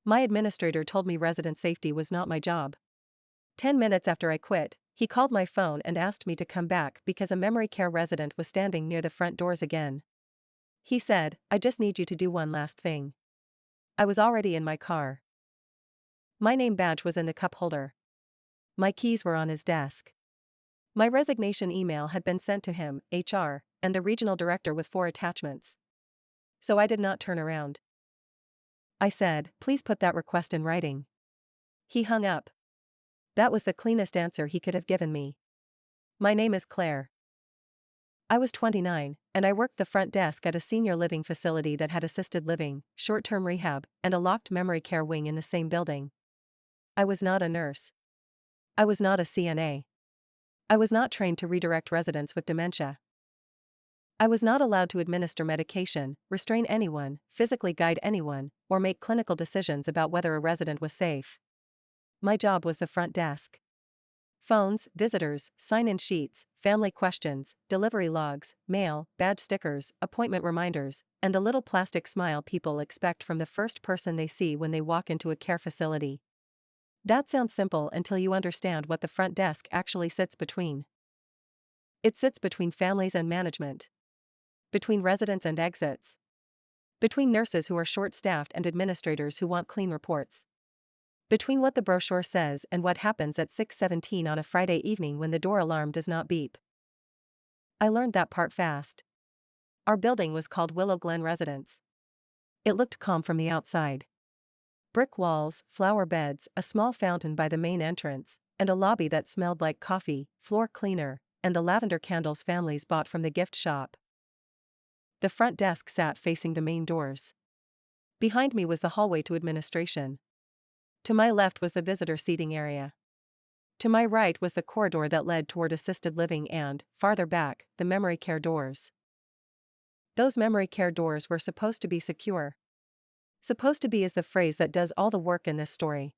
My administrator told me resident safety was not my job. 10 minutes after I quit, he called my phone and asked me to come back because a memory care resident was standing near the front doors again. He said, "I just need you to do one last thing." I was already in my car. My name badge was in the cup holder. My keys were on his desk. My resignation email had been sent to him, HR, and the regional director with 4 attachments. So I did not turn around. I said, "Please put that request in writing." He hung up. That was the cleanest answer he could have given me. My name is Claire. I was 29, and I worked the front desk at a senior living facility that had assisted living, short-term rehab, and a locked memory care wing in the same building. I was not a nurse. I was not a CNA. I was not trained to redirect residents with dementia. I was not allowed to administer medication, restrain anyone, physically guide anyone, or make clinical decisions about whether a resident was safe. My job was the front desk. Phones, visitors, sign-in sheets, family questions, delivery logs, mail, badge stickers, appointment reminders, and the little plastic smile people expect from the first person they see when they walk into a care facility. That sounds simple until you understand what the front desk actually sits between. It sits between families and management. Between residents and exits. Between nurses who are short-staffed and administrators who want clean reports. Between what the brochure says and what happens at 6:17 on a Friday evening when the door alarm does not beep. I learned that part fast. Our building was called Willow Glen Residence. It looked calm from the outside. Brick walls, flower beds, a small fountain by the main entrance, and a lobby that smelled like coffee, floor cleaner, and the lavender candles families bought from the gift shop. The front desk sat facing the main doors. Behind me was the hallway to administration. To my left was the visitor seating area. To my right was the corridor that led toward assisted living and, farther back, the memory care doors. Those memory care doors were supposed to be secure. Supposed to be is the phrase that does all the work in this story.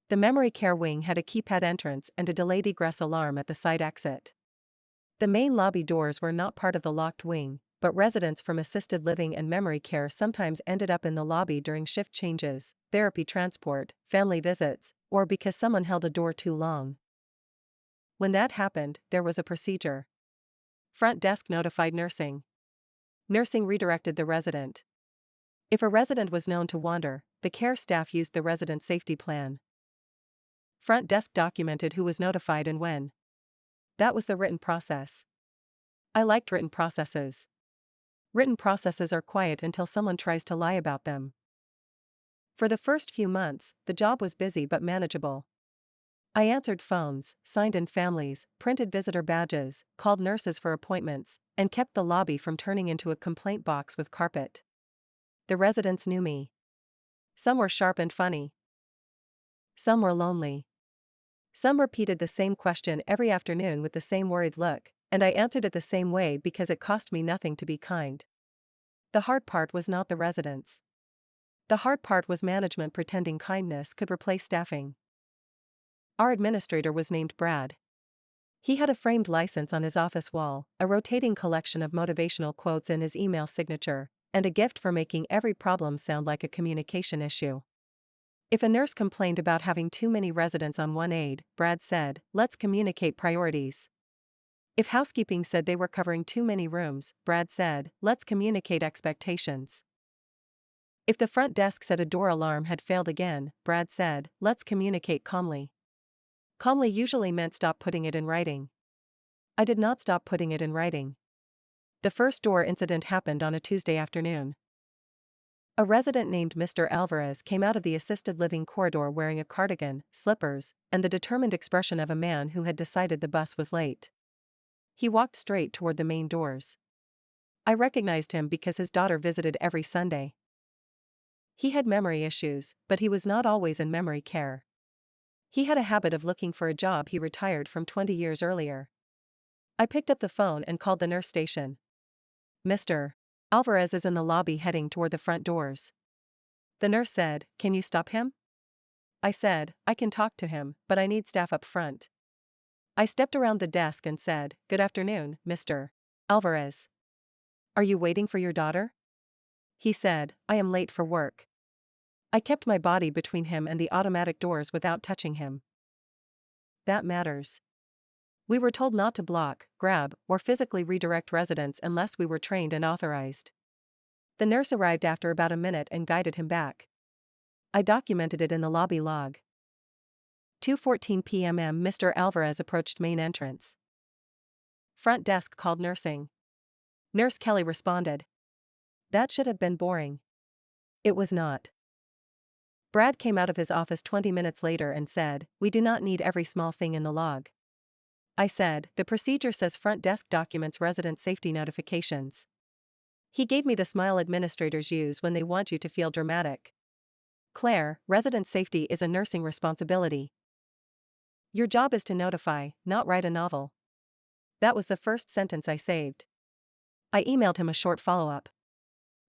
The memory care wing had a keypad entrance and a delayed egress alarm at the side exit. The main lobby doors were not part of the locked wing, but residents from assisted living and memory care sometimes ended up in the lobby during shift changes, therapy transport, family visits, or because someone held a door too long. When that happened, there was a procedure. Front desk notified nursing. Nursing redirected the resident. If a resident was known to wander, the care staff used the resident safety plan. Front desk documented who was notified and when. That was the written process. I liked written processes. Written processes are quiet until someone tries to lie about them. For the first few months, the job was busy but manageable. I answered phones, signed in families, printed visitor badges, called nurses for appointments, and kept the lobby from turning into a complaint box with carpet. The residents knew me. Some were sharp and funny. Some were lonely. Some repeated the same question every afternoon with the same worried look, and I answered it the same way because it cost me nothing to be kind. The hard part was not the residents. The hard part was management pretending kindness could replace staffing. Our administrator was named Brad. He had a framed license on his office wall, a rotating collection of motivational quotes in his email signature, and a gift for making every problem sound like a communication issue. If a nurse complained about having too many residents on one aide, Brad said, "Let's communicate priorities." If housekeeping said they were covering too many rooms, Brad said, "Let's communicate expectations." If the front desk said a door alarm had failed again, Brad said, "Let's communicate calmly." Calmly usually meant stop putting it in writing. I did not stop putting it in writing. The first door incident happened on a Tuesday afternoon. A resident named Mr. Alvarez came out of the assisted living corridor wearing a cardigan, slippers, and the determined expression of a man who had decided the bus was late. He walked straight toward the main doors. I recognized him because his daughter visited every Sunday. He had memory issues, but he was not always in memory care. He had a habit of looking for a job he retired from 20 years earlier. I picked up the phone and called the nurse station. "Mr. Alvarez is in the lobby heading toward the front doors." The nurse said, "Can you stop him?" I said, "I can talk to him, but I need staff up front." I stepped around the desk and said, "Good afternoon, Mr. Alvarez. Are you waiting for your daughter?" He said, "I am late for work." I kept my body between him and the automatic doors without touching him. That matters. We were told not to block, grab, or physically redirect residents unless we were trained and authorized. The nurse arrived after about a minute and guided him back. I documented it in the lobby log. 2:14 p.m. Mr. Alvarez approached main entrance. Front desk called nursing. Nurse Kelly responded. That should have been boring. It was not. Brad came out of his office 20 minutes later and said, "We do not need every small thing in the log." I said, "The procedure says front desk documents resident safety notifications." He gave me the smile administrators use when they want you to feel dramatic. "Claire, resident safety is a nursing responsibility. Your job is to notify, not write a novel." That was the first sentence I saved. I emailed him a short follow-up.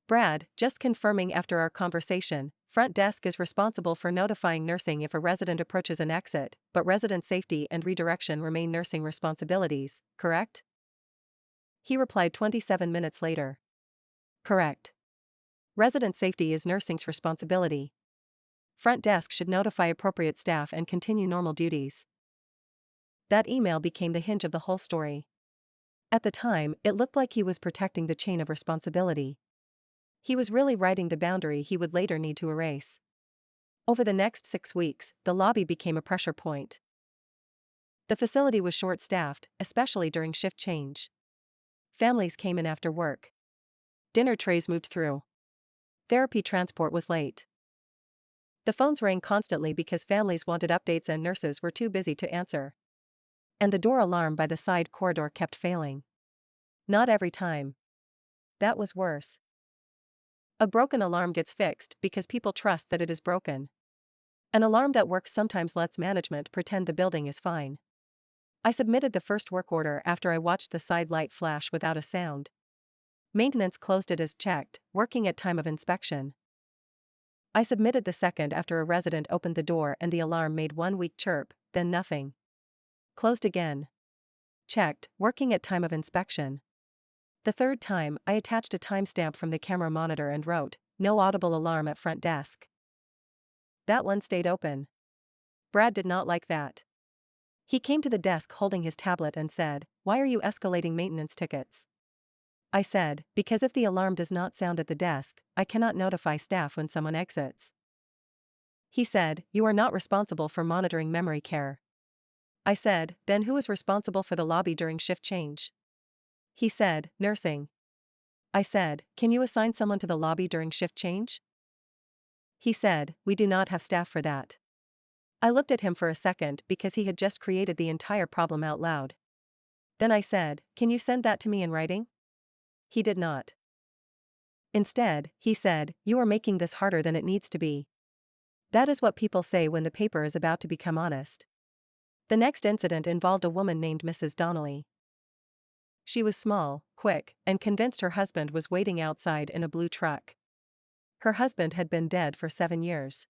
"Brad, just confirming after our conversation, front desk is responsible for notifying nursing if a resident approaches an exit, but resident safety and redirection remain nursing responsibilities, correct?" He replied 27 minutes later. "Correct. Resident safety is nursing's responsibility. Front desk should notify appropriate staff and continue normal duties." That email became the hinge of the whole story. At the time, it looked like he was protecting the chain of responsibility. He was really writing the boundary he would later need to erase. Over the next 6 weeks, the lobby became a pressure point. The facility was short-staffed, especially during shift change. Families came in after work. Dinner trays moved through. Therapy transport was late. The phones rang constantly because families wanted updates and nurses were too busy to answer. And the door alarm by the side corridor kept failing. Not every time. That was worse. A broken alarm gets fixed because people trust that it is broken. An alarm that works sometimes lets management pretend the building is fine. I submitted the first work order after I watched the side light flash without a sound. Maintenance closed it as checked, working at time of inspection. I submitted the second after a resident opened the door and the alarm made one weak chirp, then nothing. Closed again. Checked, working at time of inspection. The third time, I attached a timestamp from the camera monitor and wrote, "No audible alarm at front desk." That one stayed open. Brad did not like that. He came to the desk holding his tablet and said, "Why are you escalating maintenance tickets?" I said, "Because if the alarm does not sound at the desk, I cannot notify staff when someone exits." He said, "You are not responsible for monitoring memory care." I said, "Then who is responsible for the lobby during shift change?" He said, "Nursing." I said, "Can you assign someone to the lobby during shift change?" He said, "We do not have staff for that." I looked at him for a second because he had just created the entire problem out loud. Then I said, "Can you send that to me in writing?" He did not. Instead, he said, "You are making this harder than it needs to be." That is what people say when the paper is about to become honest. The next incident involved a woman named Mrs. Donnelly. She was small, quick, and convinced her husband was waiting outside in a blue truck. Her husband had been dead for 7 years.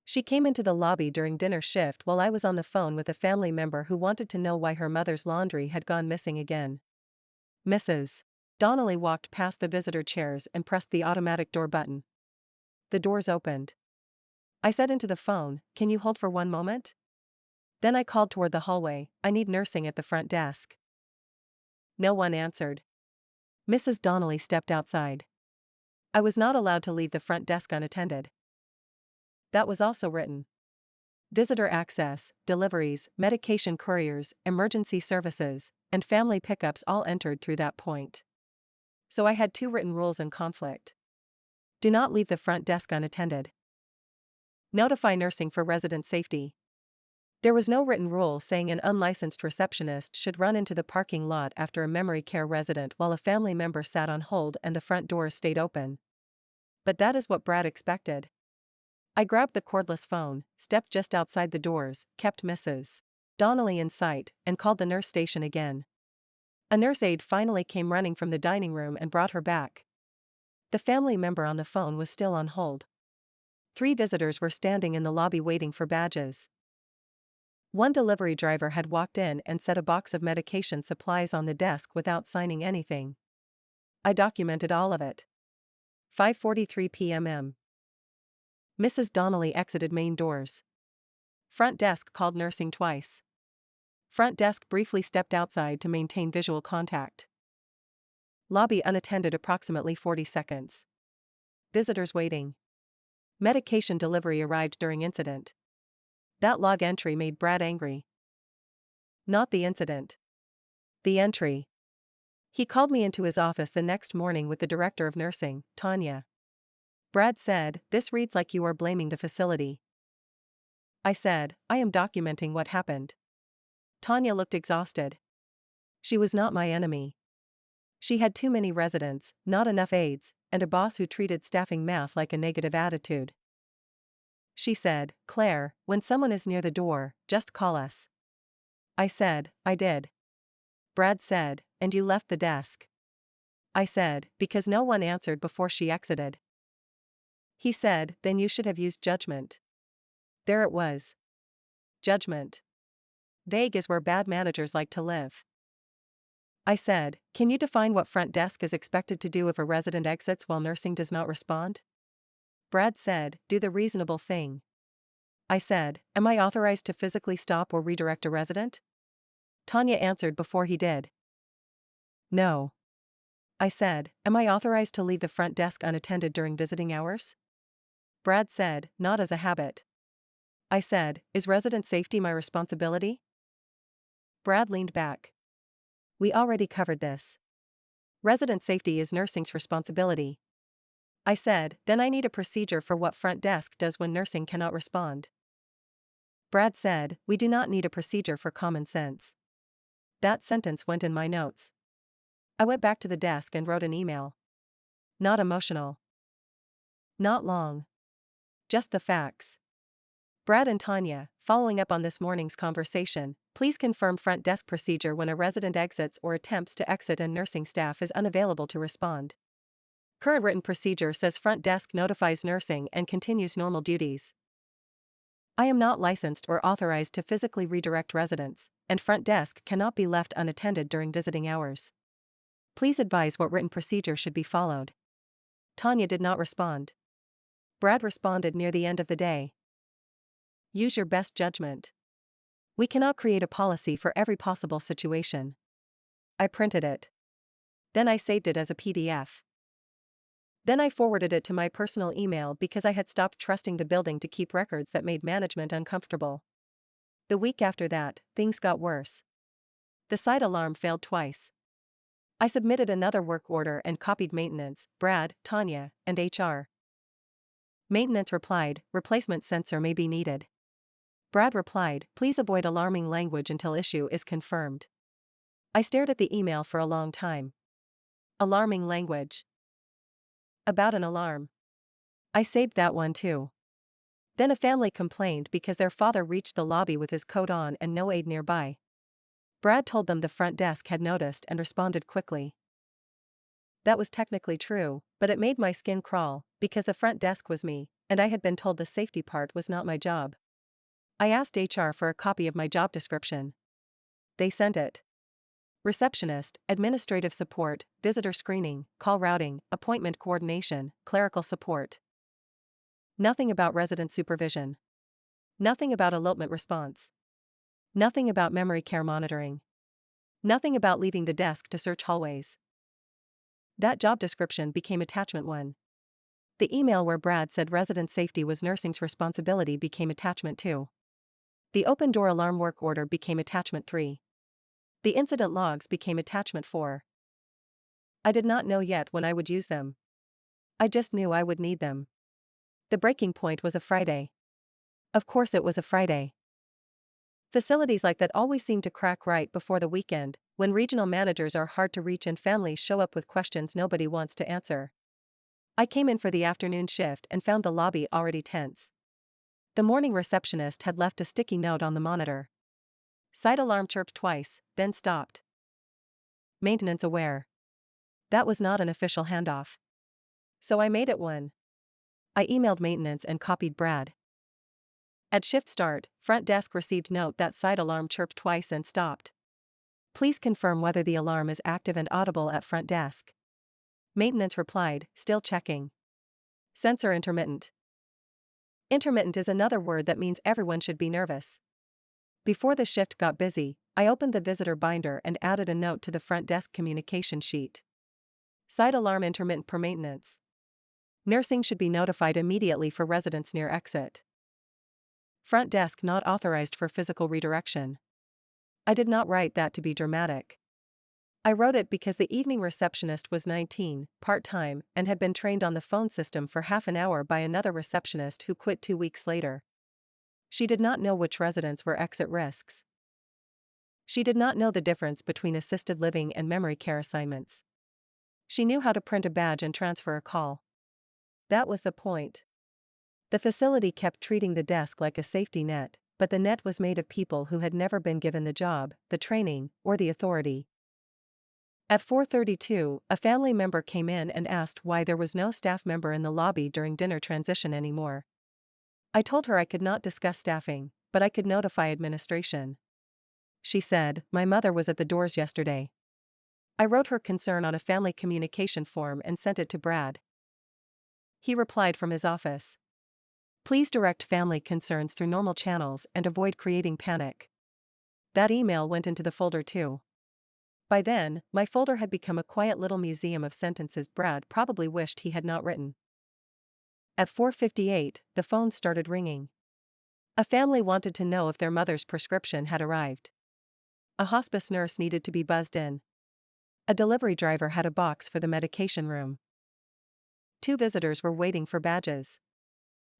She came into the lobby during dinner shift while I was on the phone with a family member who wanted to know why her mother's laundry had gone missing again. Mrs. Donnelly walked past the visitor chairs and pressed the automatic door button. The doors opened. I said into the phone, "Can you hold for one moment?" Then I called toward the hallway, "I need nursing at the front desk." No one answered. Mrs. Donnelly stepped outside. I was not allowed to leave the front desk unattended. That was also written. Visitor access, deliveries, medication couriers, emergency services, and family pickups all entered through that point. So I had 2 written rules in conflict. Do not leave the front desk unattended. Notify nursing for resident safety. There was no written rule saying an unlicensed receptionist should run into the parking lot after a memory care resident while a family member sat on hold and the front doors stayed open. But that is what Brad expected. I grabbed the cordless phone, stepped just outside the doors, kept Mrs. Donnelly in sight, and called the nurse station again. A nurse aide finally came running from the dining room and brought her back. The family member on the phone was still on hold. 3 visitors were standing in the lobby waiting for badges. One delivery driver had walked in and set a box of medication supplies on the desk without signing anything. I documented all of it. 5:43 p.m. Mrs. Donnelly exited main doors. Front desk called nursing twice. Front desk briefly stepped outside to maintain visual contact. Lobby unattended approximately 40 seconds. Visitors waiting. Medication delivery arrived during incident. That log entry made Brad angry. Not the incident. The entry. He called me into his office the next morning with the director of nursing, Tanya. Brad said, "This reads like you are blaming the facility." I said, "I am documenting what happened." Tanya looked exhausted. She was not my enemy. She had too many residents, not enough aides, and a boss who treated staffing math like a negative attitude. She said, "Claire, when someone is near the door, just call us." I said, "I did." Brad said, "And you left the desk." I said, "Because no one answered before she exited." He said, "Then you should have used judgment." There it was. Judgment. Vague is where bad managers like to live. I said, "Can you define what front desk is expected to do if a resident exits while nursing does not respond?" Brad said, "Do the reasonable thing." I said, "Am I authorized to physically stop or redirect a resident?" Tanya answered before he did. "No." I said, "Am I authorized to leave the front desk unattended during visiting hours?" Brad said, "Not as a habit." I said, "Is resident safety my responsibility?" Brad leaned back. "We already covered this. Resident safety is nursing's responsibility." I said, "Then I need a procedure for what front desk does when nursing cannot respond." Brad said, "We do not need a procedure for common sense." That sentence went in my notes. I went back to the desk and wrote an email. Not emotional. Not long. Just the facts. Brad and Tanya, following up on this morning's conversation, please confirm front desk procedure when a resident exits or attempts to exit and nursing staff is unavailable to respond. Current written procedure says front desk notifies nursing and continues normal duties. I am not licensed or authorized to physically redirect residents, and front desk cannot be left unattended during visiting hours. Please advise what written procedure should be followed. Tanya did not respond. Brad responded near the end of the day. Use your best judgment. We cannot create a policy for every possible situation. I printed it. Then I saved it as a PDF. Then I forwarded it to my personal email because I had stopped trusting the building to keep records that made management uncomfortable. The week after that, things got worse. The site alarm failed twice. I submitted another work order and copied maintenance, Brad, Tanya, and HR. Maintenance replied, "Replacement sensor may be needed." Brad replied, "Please avoid alarming language until issue is confirmed." I stared at the email for a long time. Alarming language. About an alarm. I saved that one too. Then a family complained because their father reached the lobby with his coat on and no aide nearby. Brad told them the front desk had noticed and responded quickly. That was technically true, but it made my skin crawl, because the front desk was me, and I had been told the safety part was not my job. I asked HR for a copy of my job description. They sent it. Receptionist, administrative support, visitor screening, call routing, appointment coordination, clerical support. Nothing about resident supervision. Nothing about elopement response. Nothing about memory care monitoring. Nothing about leaving the desk to search hallways. That job description became attachment 1. The email where Brad said resident safety was nursing's responsibility became attachment 2. The open door alarm work order became attachment 3. The incident logs became attachment 4. I did not know yet when I would use them. I just knew I would need them. The breaking point was a Friday. Of course it was a Friday. Facilities like that always seem to crack right before the weekend, when regional managers are hard to reach and families show up with questions nobody wants to answer. I came in for the afternoon shift and found the lobby already tense. The morning receptionist had left a sticky note on the monitor. Site alarm chirped twice, then stopped. Maintenance aware. That was not an official handoff. So I made it one. I emailed maintenance and copied Brad. At shift start, front desk received note that site alarm chirped twice and stopped. Please confirm whether the alarm is active and audible at front desk. Maintenance replied, "Still checking. Sensor intermittent." Intermittent is another word that means everyone should be nervous. Before the shift got busy, I opened the visitor binder and added a note to the front desk communication sheet. Side alarm intermittent per maintenance. Nursing should be notified immediately for residents near exit. Front desk not authorized for physical redirection. I did not write that to be dramatic. I wrote it because the evening receptionist was 19, part-time, and had been trained on the phone system for half an hour by another receptionist who quit 2 weeks later. She did not know which residents were exit risks. She did not know the difference between assisted living and memory care assignments. She knew how to print a badge and transfer a call. That was the point. The facility kept treating the desk like a safety net, but the net was made of people who had never been given the job, the training, or the authority. At 4:32, a family member came in and asked why there was no staff member in the lobby during dinner transition anymore. I told her I could not discuss staffing, but I could notify administration. She said, "My mother was at the doors yesterday." I wrote her concern on a family communication form and sent it to Brad. He replied from his office. "Please direct family concerns through normal channels and avoid creating panic." That email went into the folder too. By then, my folder had become a quiet little museum of sentences Brad probably wished he had not written. At 4:58, the phone started ringing. A family wanted to know if their mother's prescription had arrived. A hospice nurse needed to be buzzed in. A delivery driver had a box for the medication room. 2 visitors were waiting for badges.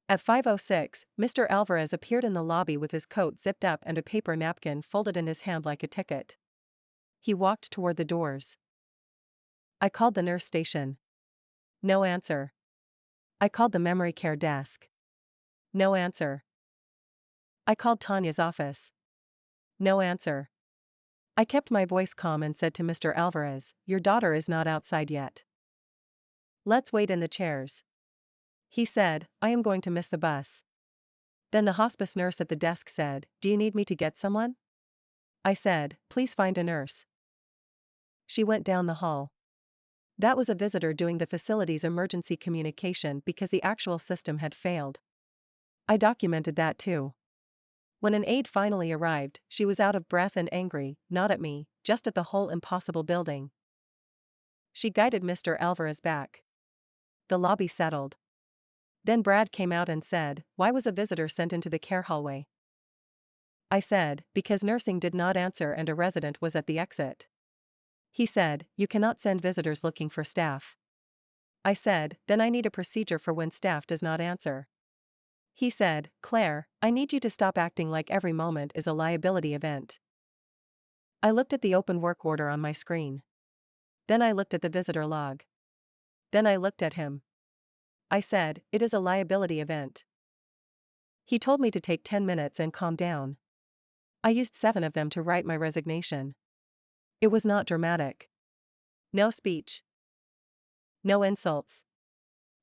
At 5:06, Mr. Alvarez appeared in the lobby with his coat zipped up and a paper napkin folded in his hand like a ticket. He walked toward the doors. I called the nurse station. No answer. I called the memory care desk. No answer. I called Tanya's office. No answer. I kept my voice calm and said to Mr. Alvarez, "Your daughter is not outside yet. Let's wait in the chairs." He said, "I am going to miss the bus." Then the hospice nurse at the desk said, "Do you need me to get someone?" I said, "Please find a nurse." She went down the hall. That was a visitor doing the facility's emergency communication because the actual system had failed. I documented that too. When an aide finally arrived, she was out of breath and angry, not at me, just at the whole impossible building. She guided Mr. Alvarez back. The lobby settled. Then Brad came out and said, "Why was a visitor sent into the care hallway?" I said, "Because nursing did not answer and a resident was at the exit." He said, "You cannot send visitors looking for staff." I said, "Then I need a procedure for when staff does not answer." He said, "Claire, I need you to stop acting like every moment is a liability event." I looked at the open work order on my screen. Then I looked at the visitor log. Then I looked at him. I said, "It is a liability event." He told me to take 10 minutes and calm down. I used 7 of them to write my resignation. It was not dramatic. No speech. No insults.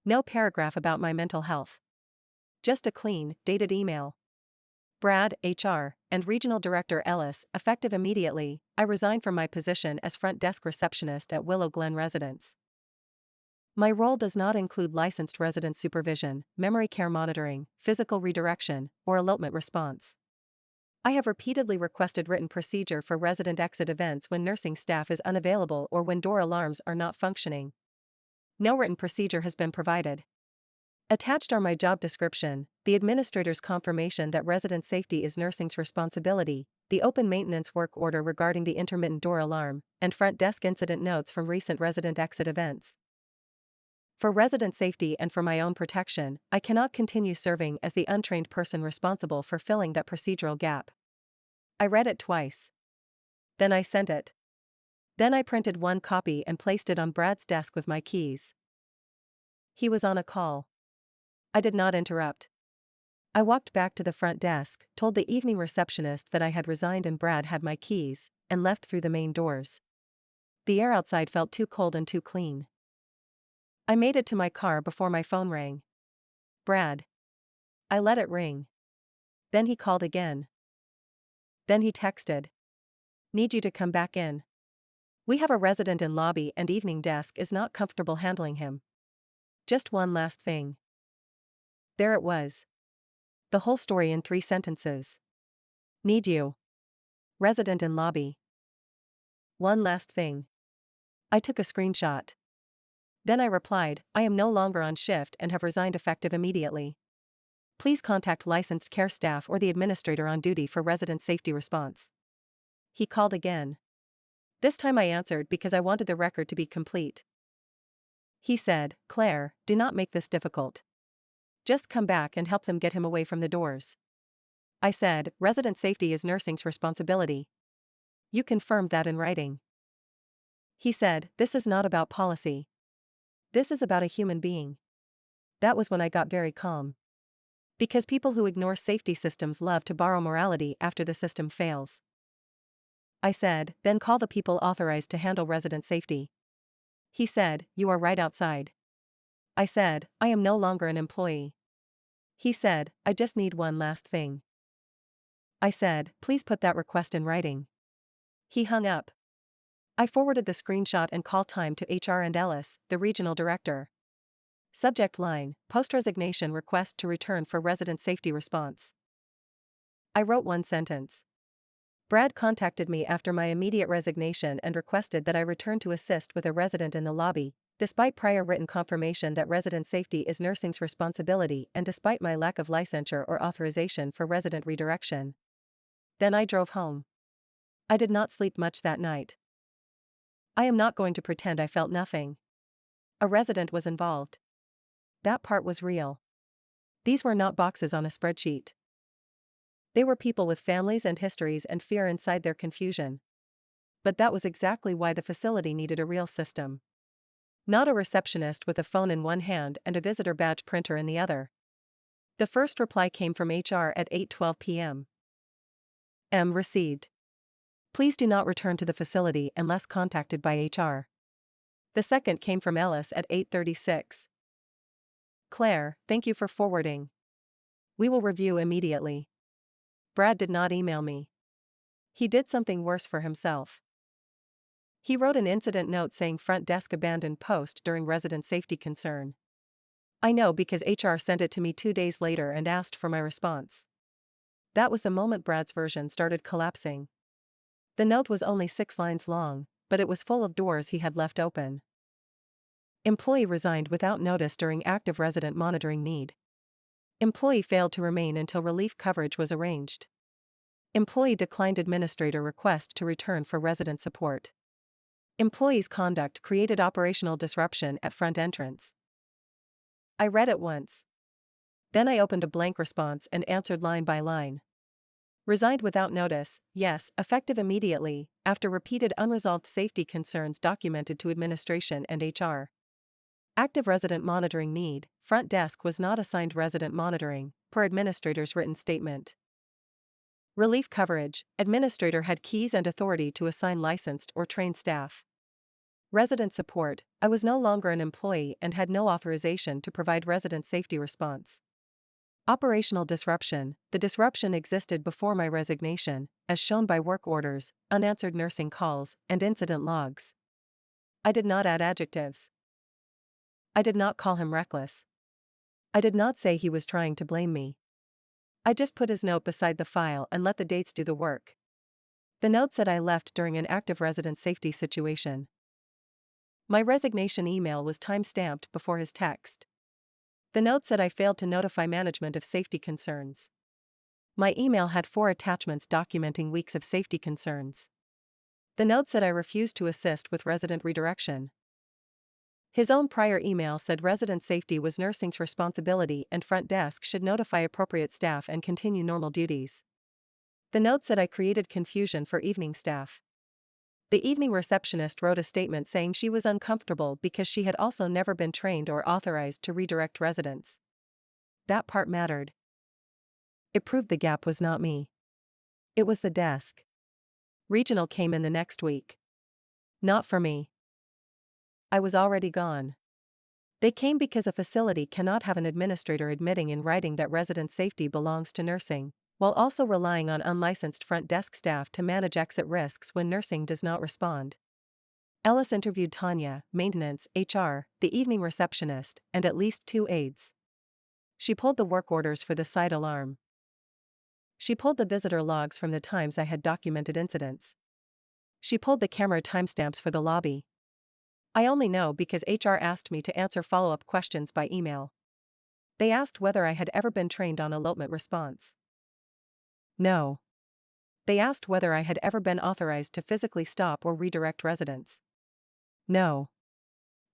No paragraph about my mental health. Just a clean, dated email. Brad, HR, and Regional Director Ellis, effective immediately, I resign from my position as front desk receptionist at Willow Glen Residence. My role does not include licensed resident supervision, memory care monitoring, physical redirection, or elopement response. I have repeatedly requested written procedure for resident exit events when nursing staff is unavailable or when door alarms are not functioning. No written procedure has been provided. Attached are my job description, the administrator's confirmation that resident safety is nursing's responsibility, the open maintenance work order regarding the intermittent door alarm, and front desk incident notes from recent resident exit events. For resident safety and for my own protection, I cannot continue serving as the untrained person responsible for filling that procedural gap. I read it twice. Then I sent it. Then I printed 1 copy and placed it on Brad's desk with my keys. He was on a call. I did not interrupt. I walked back to the front desk, told the evening receptionist that I had resigned and Brad had my keys, and left through the main doors. The air outside felt too cold and too clean. I made it to my car before my phone rang. "Brad." I let it ring. Then he called again. Then he texted. "Need you to come back in. We have a resident in lobby and evening desk is not comfortable handling him. Just one last thing." There it was. The whole story in 3 sentences. Need you. Resident in lobby. One last thing. I took a screenshot. Then I replied, I am no longer on shift and have resigned effective immediately. Please contact licensed care staff or the administrator on duty for resident safety response. He called again. This time I answered because I wanted the record to be complete. He said, Claire, do not make this difficult. Just come back and help them get him away from the doors. I said, resident safety is nursing's responsibility. You confirmed that in writing. He said, this is not about policy. This is about a human being. That was when I got very calm. Because people who ignore safety systems love to borrow morality after the system fails. I said, then call the people authorized to handle resident safety. He said, you are right outside. I said, I am no longer an employee. He said, I just need one last thing. I said, please put that request in writing. He hung up. I forwarded the screenshot and call time to HR and Ellis, the regional director. Subject line, post-resignation request to return for resident safety response. I wrote one sentence. Brad contacted me after my immediate resignation and requested that I return to assist with a resident in the lobby, despite prior written confirmation that resident safety is nursing's responsibility and despite my lack of licensure or authorization for resident redirection. Then I drove home. I did not sleep much that night. I am not going to pretend I felt nothing. A resident was involved. That part was real. These were not boxes on a spreadsheet. They were people with families and histories and fear inside their confusion. But that was exactly why the facility needed a real system. Not a receptionist with a phone in one hand and a visitor badge printer in the other. The first reply came from HR at 8:12 p.m. Received. Please do not return to the facility unless contacted by HR. The second came from Ellis at 8:36. Claire, thank you for forwarding. We will review immediately. Brad did not email me. He did something worse for himself. He wrote an incident note saying front desk abandoned post during resident safety concern. I know because HR sent it to me 2 days later and asked for my response. That was the moment Brad's version started collapsing. The note was only 6 lines long, but it was full of doors he had left open. Employee resigned without notice during active resident monitoring need. Employee failed to remain until relief coverage was arranged. Employee declined administrator request to return for resident support. Employee's conduct created operational disruption at front entrance. I read it once. Then I opened a blank response and answered line by line. Resigned without notice, yes, effective immediately, after repeated unresolved safety concerns documented to administration and HR. Active resident monitoring need, front desk was not assigned resident monitoring, per administrator's written statement. Relief coverage, administrator had keys and authority to assign licensed or trained staff. Resident support, I was no longer an employee and had no authorization to provide resident safety response. Operational disruption, the disruption existed before my resignation, as shown by work orders, unanswered nursing calls, and incident logs. I did not add adjectives. I did not call him reckless. I did not say he was trying to blame me. I just put his note beside the file and let the dates do the work. The note said I left during an active resident safety situation. My resignation email was time-stamped before his text. The note said I failed to notify management of safety concerns. My email had 4 attachments documenting weeks of safety concerns. The note said I refused to assist with resident redirection. His own prior email said resident safety was nursing's responsibility and front desk should notify appropriate staff and continue normal duties. The note said I created confusion for evening staff. The evening receptionist wrote a statement saying she was uncomfortable because she had also never been trained or authorized to redirect residents. That part mattered. It proved the gap was not me. It was the desk. Regional came in the next week. Not for me. I was already gone. They came because a facility cannot have an administrator admitting in writing that resident safety belongs to nursing, while also relying on unlicensed front desk staff to manage exit risks when nursing does not respond. Ellis interviewed Tanya, maintenance, HR, the evening receptionist, and at least 2 aides. She pulled the work orders for the side alarm. She pulled the visitor logs from the times I had documented incidents. She pulled the camera timestamps for the lobby. I only know because HR asked me to answer follow-up questions by email. They asked whether I had ever been trained on elopement response. No. They asked whether I had ever been authorized to physically stop or redirect residents. No.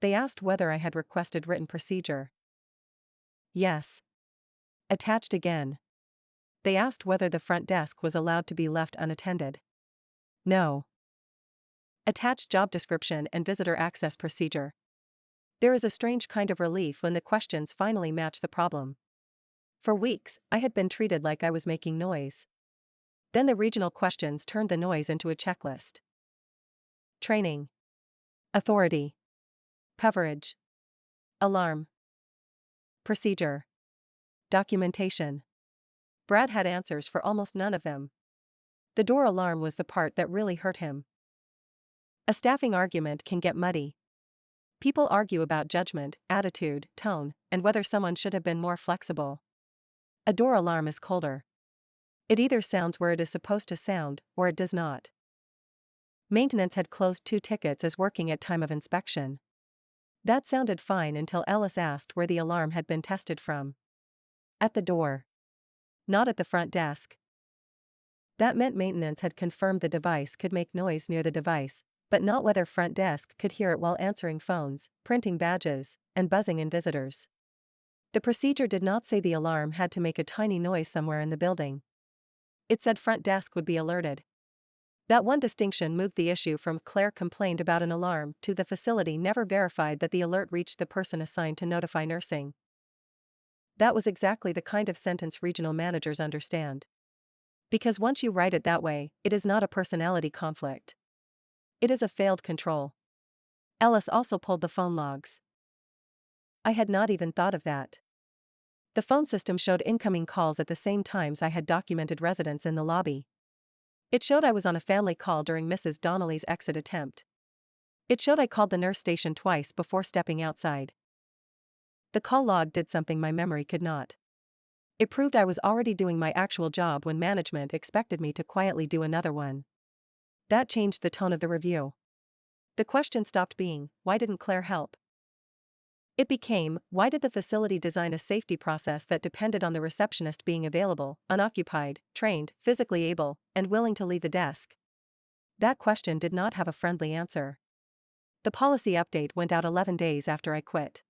They asked whether I had requested written procedure. Yes. Attached again. They asked whether the front desk was allowed to be left unattended. No. Attached job description and visitor access procedure. There is a strange kind of relief when the questions finally match the problem. For weeks, I had been treated like I was making noise. Then the regional questions turned the noise into a checklist. Training. Authority. Coverage. Alarm. Procedure. Documentation. Brad had answers for almost none of them. The door alarm was the part that really hurt him. A staffing argument can get muddy. People argue about judgment, attitude, tone, and whether someone should have been more flexible. A door alarm is colder. It either sounds where it is supposed to sound, or it does not. Maintenance had closed 2 tickets as working at time of inspection. That sounded fine until Ellis asked where the alarm had been tested from. At the door. Not at the front desk. That meant maintenance had confirmed the device could make noise near the device, but not whether front desk could hear it while answering phones, printing badges, and buzzing in visitors. The procedure did not say the alarm had to make a tiny noise somewhere in the building. It said front desk would be alerted. That one distinction moved the issue from Claire complained about an alarm to the facility never verified that the alert reached the person assigned to notify nursing. That was exactly the kind of sentence regional managers understand. Because once you write it that way, it is not a personality conflict. It is a failed control. Ellis also pulled the phone logs. I had not even thought of that. The phone system showed incoming calls at the same times I had documented residents in the lobby. It showed I was on a family call during Mrs. Donnelly's exit attempt. It showed I called the nurse station twice before stepping outside. The call log did something my memory could not. It proved I was already doing my actual job when management expected me to quietly do another one. That changed the tone of the review. The question stopped being, why didn't Claire help? It became, why did the facility design a safety process that depended on the receptionist being available, unoccupied, trained, physically able, and willing to leave the desk? That question did not have a friendly answer. The policy update went out 11 days after I quit.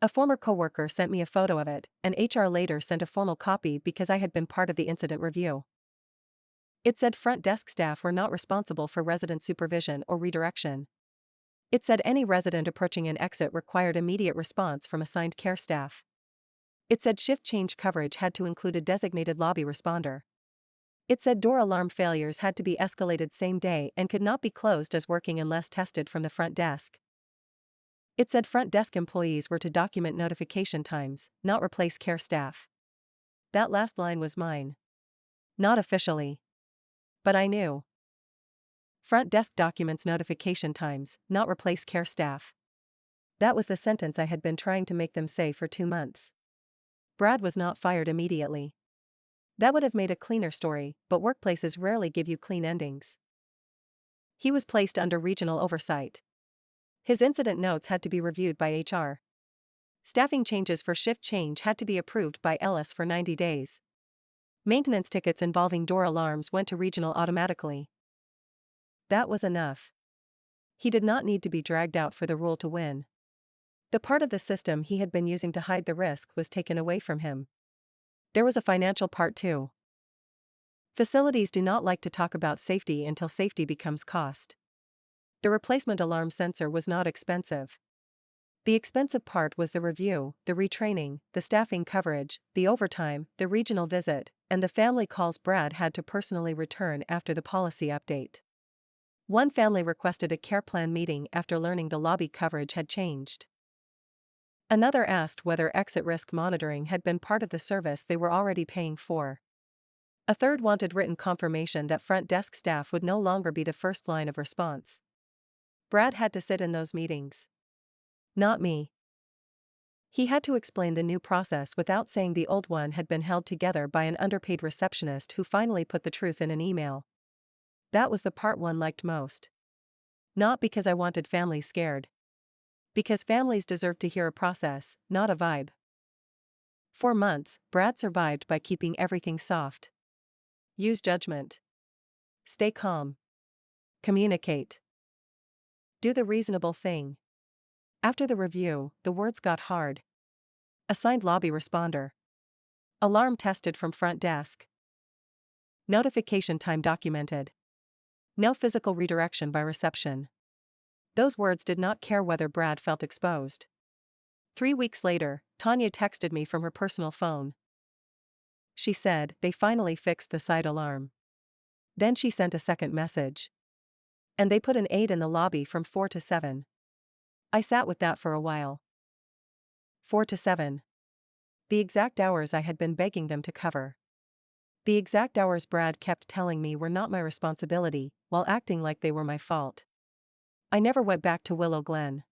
A former coworker sent me a photo of it, and HR later sent a formal copy because I had been part of the incident review. It said front desk staff were not responsible for resident supervision or redirection. It said any resident approaching an exit required immediate response from assigned care staff. It said shift change coverage had to include a designated lobby responder. It said door alarm failures had to be escalated same day and could not be closed as working unless tested from the front desk. It said front desk employees were to document notification times, not replace care staff. That last line was mine. Not officially. But I knew. Front desk documents notification times, not replace care staff. That was the sentence I had been trying to make them say for 2 months. Brad was not fired immediately. That would have made a cleaner story, but workplaces rarely give you clean endings. He was placed under regional oversight. His incident notes had to be reviewed by HR. Staffing changes for shift change had to be approved by Ellis for 90 days. Maintenance tickets involving door alarms went to regional automatically. That was enough. He did not need to be dragged out for the rule to win. The part of the system he had been using to hide the risk was taken away from him. There was a financial part too. Facilities do not like to talk about safety until safety becomes cost. The replacement alarm sensor was not expensive. The expensive part was the review, the retraining, the staffing coverage, the overtime, the regional visit, and the family calls Brad had to personally return after the policy update. One family requested a care plan meeting after learning the lobby coverage had changed. Another asked whether exit risk monitoring had been part of the service they were already paying for. A third wanted written confirmation that front desk staff would no longer be the first line of response. Brad had to sit in those meetings. Not me. He had to explain the new process without saying the old one had been held together by an underpaid receptionist who finally put the truth in an email. That was the part one liked most. Not because I wanted families scared. Because families deserve to hear a process, not a vibe. For months, Brad survived by keeping everything soft. Use judgment. Stay calm. Communicate. Do the reasonable thing. After the review, the words got hard. Assigned lobby responder. Alarm tested from front desk. Notification time documented. No physical redirection by reception. Those words did not care whether Brad felt exposed. 3 weeks later, Tanya texted me from her personal phone. She said, they finally fixed the side alarm. Then she sent a second message. And they put an aide in the lobby from 4 to 7. I sat with that for a while. 4 to 7. The exact hours I had been begging them to cover. The exact hours Brad kept telling me were not my responsibility, while acting like they were my fault. I never went back to Willow Glen.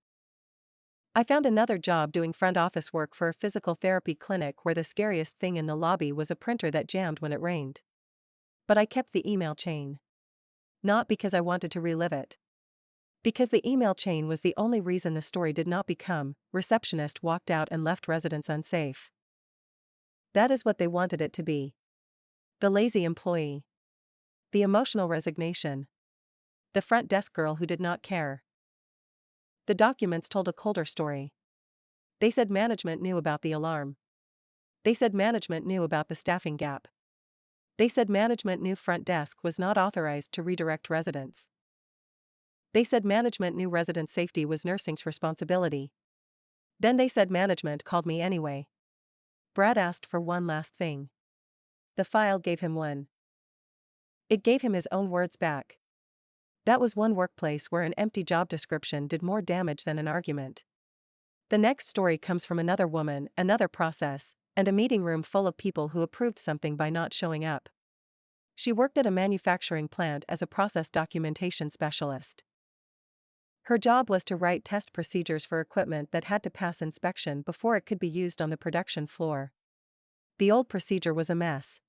I found another job doing front office work for a physical therapy clinic where the scariest thing in the lobby was a printer that jammed when it rained. But I kept the email chain. Not because I wanted to relive it. Because the email chain was the only reason the story did not become, receptionist walked out and left residents unsafe. That is what they wanted it to be. The lazy employee. The emotional resignation. The front desk girl who did not care. The documents told a colder story. They said management knew about the alarm. They said management knew about the staffing gap. They said management knew front desk was not authorized to redirect residents. They said management knew resident safety was nursing's responsibility. Then they said management called me anyway. Brad asked for one last thing. The file gave him one. It gave him his own words back. That was one workplace where an empty job description did more damage than an argument. The next story comes from another woman, another process, and a meeting room full of people who approved something by not showing up. She worked at a manufacturing plant as a process documentation specialist. Her job was to write test procedures for equipment that had to pass inspection before it could be used on the production floor. The old procedure was a mess.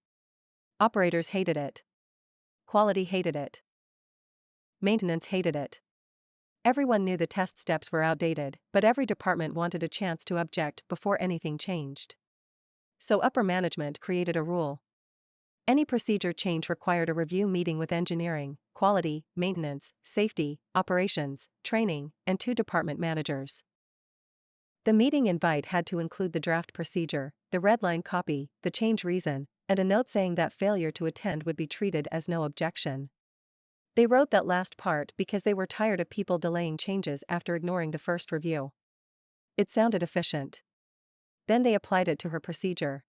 Operators hated it. Quality hated it. Maintenance hated it. Everyone knew the test steps were outdated, but every department wanted a chance to object before anything changed. So upper management created a rule. Any procedure change required a review meeting with engineering, quality, maintenance, safety, operations, training, and 2 department managers. The meeting invite had to include the draft procedure, the red line copy, the change reason, and a note saying that failure to attend would be treated as no objection. They wrote that last part because they were tired of people delaying changes after ignoring the first review. It sounded efficient. Then they applied it to her procedure.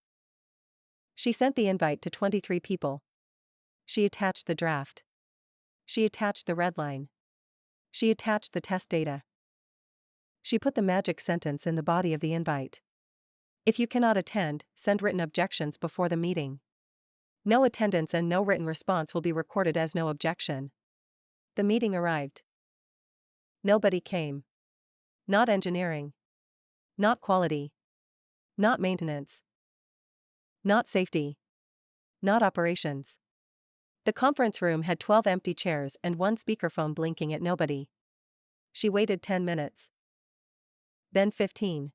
She sent the invite to 23 people. She attached the draft. She attached the red line. She attached the test data. She put the magic sentence in the body of the invite. If you cannot attend, send written objections before the meeting. No attendance and no written response will be recorded as no objection. The meeting arrived. Nobody came. Not engineering. Not quality. Not maintenance. Not safety. Not operations. The conference room had 12 empty chairs and one speakerphone blinking at nobody. She waited 10 minutes. Then 15.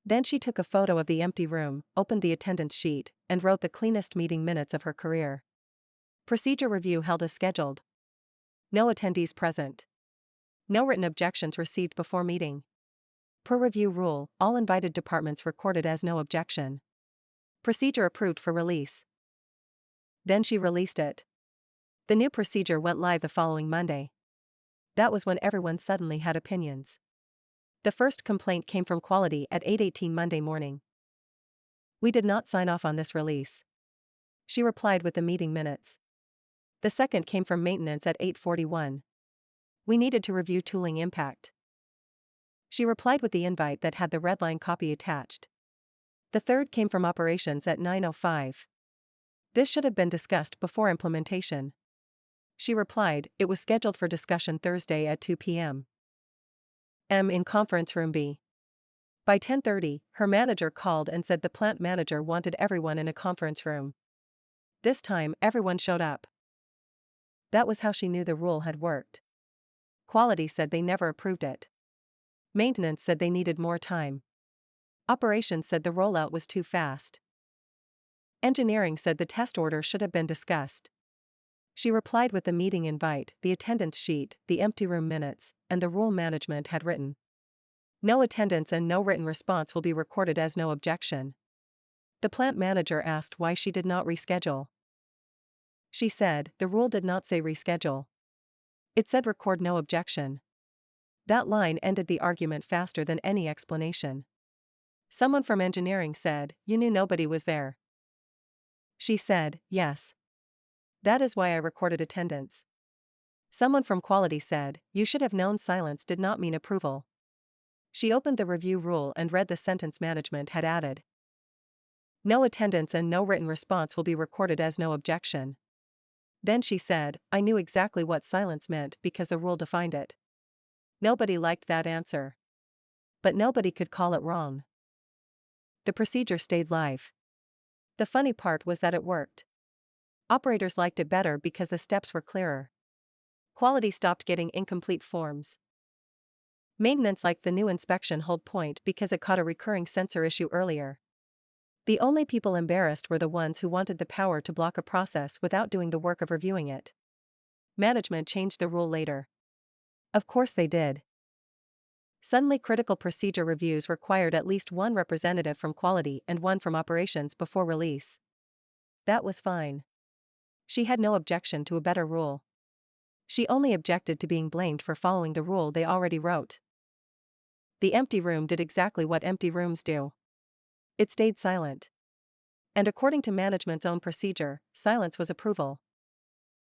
Then she took a photo of the empty room, opened the attendance sheet, and wrote the cleanest meeting minutes of her career. Procedure review held as scheduled. No attendees present. No written objections received before meeting. Per review rule, all invited departments recorded as no objection. Procedure approved for release. Then she released it. The new procedure went live the following Monday. That was when everyone suddenly had opinions. The first complaint came from quality at 8:18 Monday morning. We did not sign off on this release. She replied with the meeting minutes. The second came from maintenance at 8:41. We needed to review tooling impact. She replied with the invite that had the red line copy attached. The third came from operations at 9:05. This should have been discussed before implementation. She replied, it was scheduled for discussion Thursday at 2 p.m. In conference room B. By 10:30, her manager called and said the plant manager wanted everyone in a conference room. This time, everyone showed up. That was how she knew the rule had worked. Quality said they never approved it. Maintenance said they needed more time. Operations said the rollout was too fast. Engineering said the test order should have been discussed. She replied with the meeting invite, the attendance sheet, the empty room minutes, and the rule management had written. No attendance and no written response will be recorded as no objection. The plant manager asked why she did not reschedule. She said, the rule did not say reschedule. It said record no objection. That line ended the argument faster than any explanation. Someone from engineering said, you knew nobody was there. She said, yes. That is why I recorded attendance. Someone from quality said, you should have known silence did not mean approval. She opened the review rule and read the sentence management had added. No attendance and no written response will be recorded as no objection. Then she said, I knew exactly what silence meant because the rule defined it. Nobody liked that answer. But nobody could call it wrong. The procedure stayed live. The funny part was that it worked. Operators liked it better because the steps were clearer. Quality stopped getting incomplete forms. Maintenance liked the new inspection hold point because it caught a recurring sensor issue earlier. The only people embarrassed were the ones who wanted the power to block a process without doing the work of reviewing it. Management changed the rule later. Of course they did. Suddenly critical procedure reviews required at least one representative from quality and one from operations before release. That was fine. She had no objection to a better rule. She only objected to being blamed for following the rule they already wrote. The empty room did exactly what empty rooms do. It stayed silent. And according to management's own procedure, silence was approval.